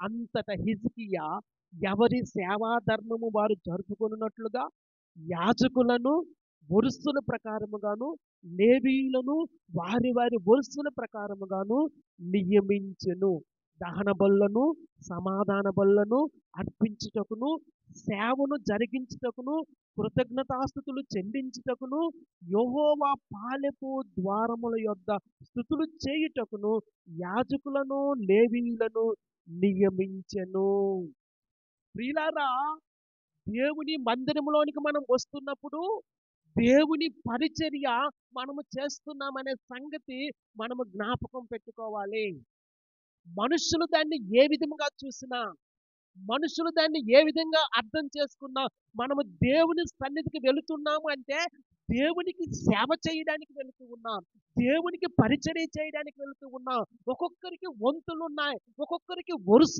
అంతట హిజ్కియా ఎవరి సేవా ధర్మము వారు జరుపుకొనున్నట్లుగా యాజకులను వరుసల ప్రకారముగాను, లేవీయులను వారి వారి వరుసల ప్రకారముగాను నియమించెను. దహన బలులను, సమాధాన బలులను అర్పించుటకును, సేవను జరిగించుటకును, కృతజ్ఞతాస్తుతులు చెల్లించుటకును, యెహోవా పాలెపు ద్వారముల యొద్ద స్తుతులు చేయుటకును యాజకులను, లేవీయులను నియమించెను. ప్రియులారా, దేవుని మందిరంలోనికి మనం వస్తున్నప్పుడు దేవుని పరిచర్య మనము చేస్తున్నామనే సంగతి మనము జ్ఞాపకం పెట్టుకోవాలి. మనుషులు దాన్ని ఏ విధముగా చూసినా, మనుషులు దాన్ని ఏ విధంగా అర్థం చేసుకున్నా, మనము దేవుని సన్నిధికి వెళుతున్నాము అంటే దేవునికి సేవ చేయడానికి వెళుతూ ఉన్నాం. దేవునికి పరిచర్య చేయడానికి వెళుతూ ఉన్నాం. ఒక్కొక్కరికి వంతులున్నాయి, ఒక్కొక్కరికి వరుస